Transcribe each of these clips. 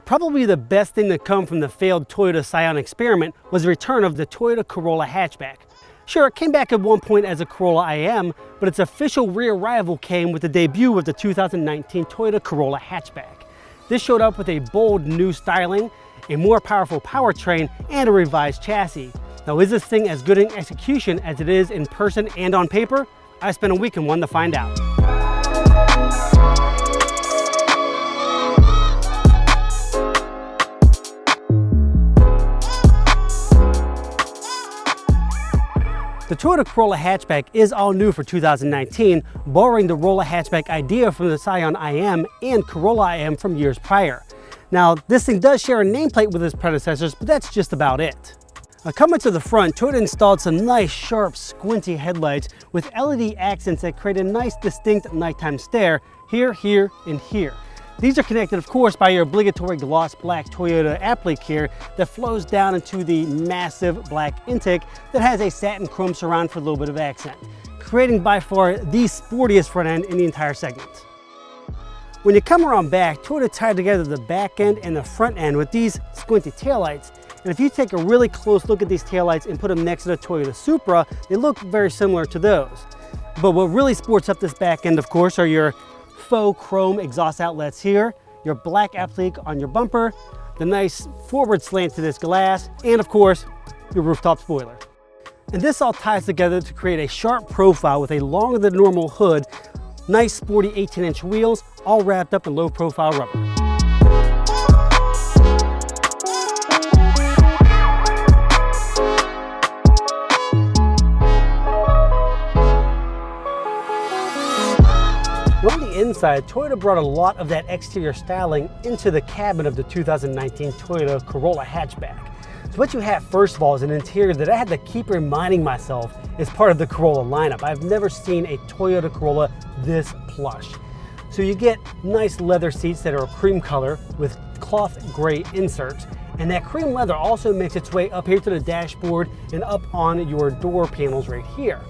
Probably the best thing to come from the failed Toyota Scion experiment was the return of the Toyota Corolla Hatchback. Sure, it came back at one point as a Corolla IM, but its official re-arrival came with the debut of the 2019 Toyota Corolla Hatchback. This showed up with a bold new styling, a more powerful powertrain, and a revised chassis. Now, is this thing as good in execution as it is in person and on paper? I spent a week in one to find out. The Toyota Corolla Hatchback is all new for 2019, borrowing the Corolla Hatchback idea from the Scion IM and Corolla IM from years prior. Now, this thing does share a nameplate with its predecessors, but that's just about it. Coming to the front, Toyota installed some nice, sharp, squinty headlights with LED accents that create a nice, distinct nighttime stare here, here, and here. These are connected, of course, by your obligatory gloss black Toyota applique here that flows down into the massive black intake that has a satin chrome surround for a little bit of accent, creating by far the sportiest front end in the entire segment. When you come around back, Toyota tied together the back end and the front end with these squinty taillights. And if you take a really close look at these taillights and put them next to the Toyota Supra, they look very similar to those. But what really sports up this back end, of course, are your faux chrome exhaust outlets here, your black applique on your bumper, the nice forward slant to this glass, and of course, your rooftop spoiler. And this all ties together to create a sharp profile with a longer than normal hood, nice sporty 18-inch wheels, all wrapped up in low profile rubber. On the inside, Toyota brought a lot of that exterior styling into the cabin of the 2019 Toyota Corolla Hatchback. So what you have first of all is an interior that I had to keep reminding myself is part of the Corolla lineup. I've never seen a Toyota Corolla this plush. So you get nice leather seats that are a cream color with cloth gray inserts, and that cream leather also makes its way up here to the dashboard and up on your door panels right here.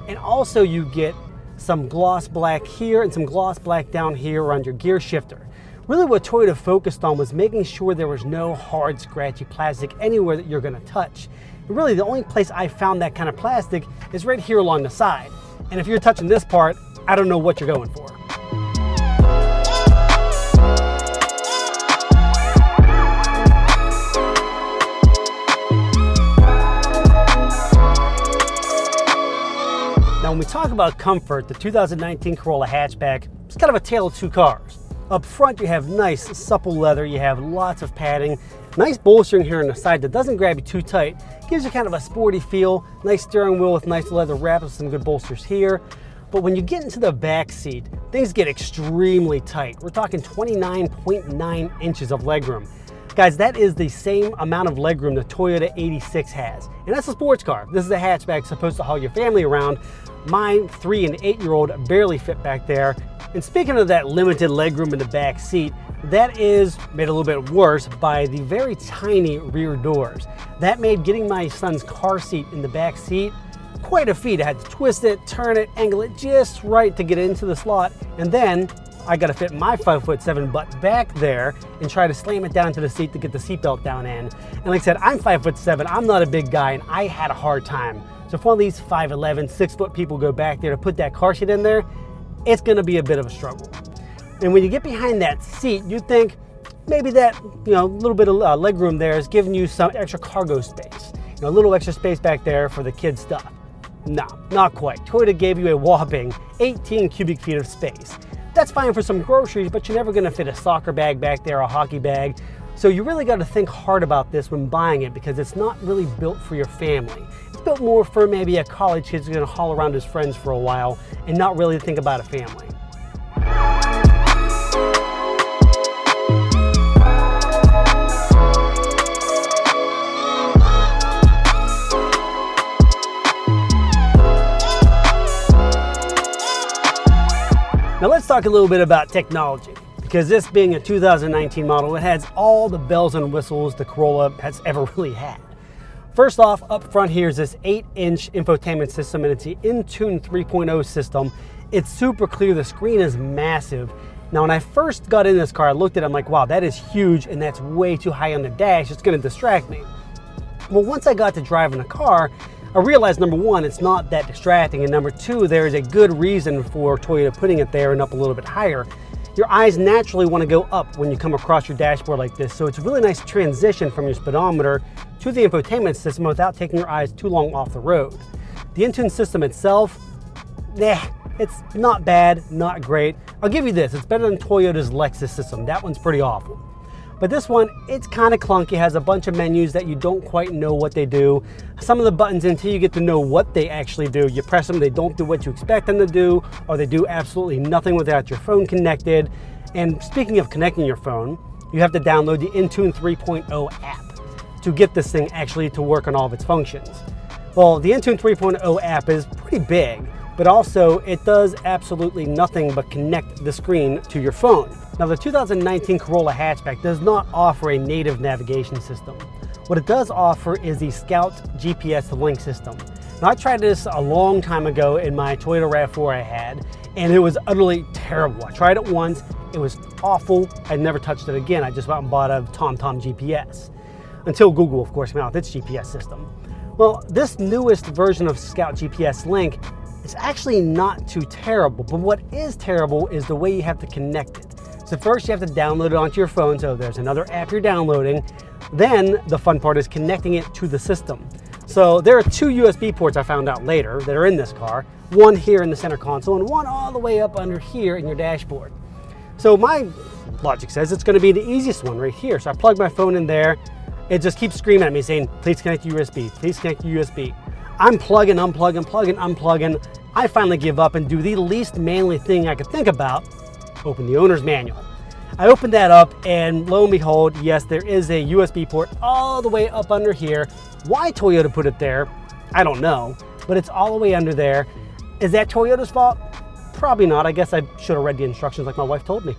And also you get some gloss black here and some gloss black down here around your gear shifter. Really what Toyota focused on was making sure there was no hard, scratchy plastic anywhere that you're going to touch. And really the only place I found that kind of plastic is right here along the side. And if you're touching this part, I don't know what you're going for. Now, when we talk about comfort, the 2019 Corolla Hatchback is kind of a tale of two cars. Up front, you have nice, supple leather, you have lots of padding, nice bolstering here on the side that doesn't grab you too tight, gives you kind of a sporty feel, nice steering wheel with nice leather wraps with some good bolsters here. But when you get into the back seat, things get extremely tight. We're talking 29.9 inches of legroom. Guys, that is the same amount of legroom the Toyota 86 has. And that's a sports car. This is a hatchback supposed to haul your family around. Mine, 3- and 8-year-old, barely fit back there. And speaking of that limited legroom in the back seat, that is made a little bit worse by the very tiny rear doors. That made getting my son's car seat in the back seat quite a feat. I had to twist it, turn it, angle it just right to get into the slot. And then I got to fit my 5'7" butt back there and try to slam it down to the seat to get the seatbelt down in. And like I said, I'm 5'7", I'm not a big guy, and I had a hard time. So if one of these 5'11", 6-foot people go back there to put that car seat in there, it's going to be a bit of a struggle. And when you get behind that seat, you think maybe that little bit of leg room there is giving you some extra cargo space, a little extra space back there for the kids' stuff. No, not quite. Toyota gave you a whopping 18 cubic feet of space. That's fine for some groceries, but you're never going to fit a soccer bag back there, a hockey bag. So you really got to think hard about this when buying it because it's not really built for your family. It's built more for maybe a college kid who's going to haul around his friends for a while and not really think about a family. Now let's talk a little bit about technology, because this being a 2019 model, it has all the bells and whistles the Corolla has ever really had. First off, up front here is this 8-inch infotainment system, and it's the InTune 3.0 system. It's super clear, the screen is massive. Now, when I first got in this car, I looked at it, I'm like, wow, that is huge and that's way too high on the dash. It's gonna distract me. Well, once I got to driving the car, I realized, number one, it's not that distracting, and number two, there is a good reason for Toyota putting it there and up a little bit higher. Your eyes naturally want to go up when you come across your dashboard like this, so it's a really nice transition from your speedometer to the infotainment system without taking your eyes too long off the road. The Intune system itself, it's not bad, not great. I'll give you this, it's better than Toyota's Lexus system. That one's pretty awful. But this one, it's kind of clunky, has a bunch of menus that you don't quite know what they do. Some of the buttons, until you get to know what they actually do, you press them, they don't do what you expect them to do, or they do absolutely nothing without your phone connected. And speaking of connecting your phone, you have to download the Intune 3.0 app to get this thing actually to work on all of its functions. Well, the Intune 3.0 app is pretty big, but also it does absolutely nothing but connect the screen to your phone. Now, the 2019 Corolla Hatchback does not offer a native navigation system. What it does offer is the Scout GPS link system. Now, I tried this a long time ago in my Toyota RAV4 I had, and it was utterly terrible. I tried it once, it was awful. I never touched it again. I just went and bought a TomTom GPS. Until Google, of course, came out with its GPS system. Well, this newest version of Scout GPS Link, it's actually not too terrible, but what is terrible is the way you have to connect it. So first you have to download it onto your phone, so there's another app you're downloading. Then the fun part is connecting it to the system. So there are two USB ports I found out later that are in this car, one here in the center console and one all the way up under here in your dashboard. So my logic says it's going to be the easiest one right here. So I plug my phone in there, it just keeps screaming at me saying, please connect to USB, please connect to USB. I'm plugging, unplugging. I finally give up and do the least manly thing I could think about, open the owner's manual. I opened that up and lo and behold, yes, there is a USB port all the way up under here. Why Toyota put it there, I don't know, but it's all the way under there. Is that Toyota's fault? Probably not. I guess I should have read the instructions like my wife told me.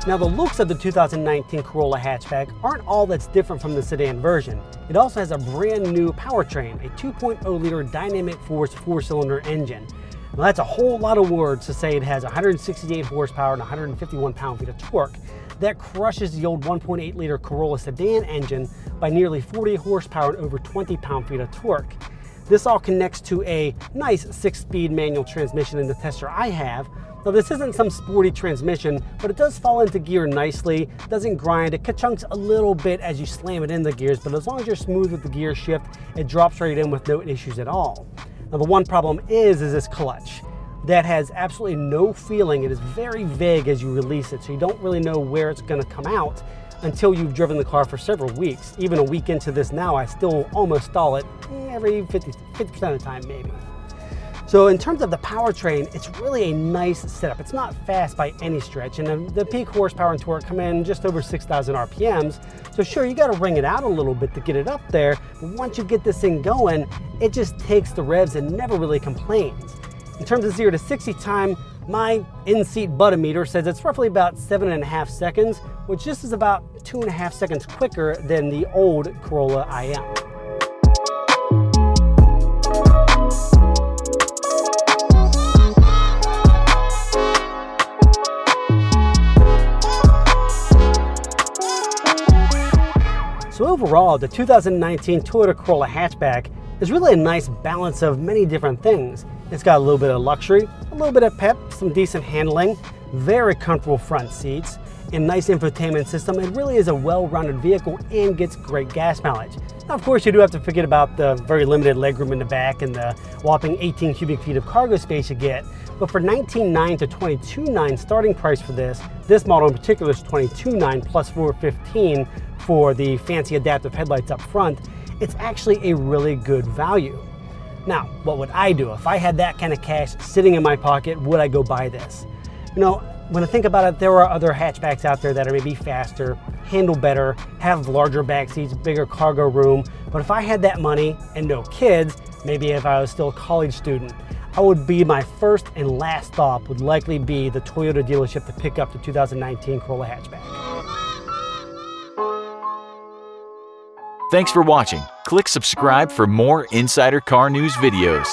Now, the looks of the 2019 Corolla Hatchback aren't all that's different from the sedan version. It also has a brand new powertrain, a 2.0-liter dynamic force 4-cylinder engine. Now, that's a whole lot of words to say it has 168 horsepower and 151 pound-feet of torque. That crushes the old 1.8-liter Corolla sedan engine by nearly 40 horsepower and over 20 pound-feet of torque. This all connects to a nice 6-speed manual transmission in the tester I have. Now, this isn't some sporty transmission, but it does fall into gear nicely, doesn't grind, it ka-chunks a little bit as you slam it in the gears, but as long as you're smooth with the gear shift, it drops right in with no issues at all. Now, the one problem is this clutch. That has absolutely no feeling. It is very vague as you release it, so you don't really know where it's going to come out until you've driven the car for several weeks. Even a week into this now, I still almost stall it every 50% of the time maybe. So in terms of the powertrain, it's really a nice setup. It's not fast by any stretch, and the peak horsepower and torque come in just over 6,000 RPMs. So sure, you got to wring it out a little bit to get it up there, but once you get this thing going, it just takes the revs and never really complains. In terms of 0 to 60 time, my in-seat butometer says it's roughly about 7.5 seconds, which just is about 2.5 seconds quicker than the old Corolla IM. So overall, the 2019 Toyota Corolla Hatchback is really a nice balance of many different things. It's got a little bit of luxury, a little bit of pep, some decent handling, very comfortable front seats, and nice infotainment system. It really is a well-rounded vehicle and gets great gas mileage. Now, of course, you do have to forget about the very limited legroom in the back and the whopping 18 cubic feet of cargo space you get. But for $19,900 to $22,900 starting price for this model in particular is $22,900 plus $415 for the fancy adaptive headlights up front. It's actually a really good value. Now, what would I do? If I had that kind of cash sitting in my pocket, would I go buy this? You know, when I think about it, there are other hatchbacks out there that are maybe faster, handle better, have larger back seats, bigger cargo room. But if I had that money and no kids, maybe if I was still a college student, I would be my first and last stop would likely be the Toyota dealership to pick up the 2019 Corolla Hatchback. Thanks for watching. Click subscribe for more Insider Car News videos.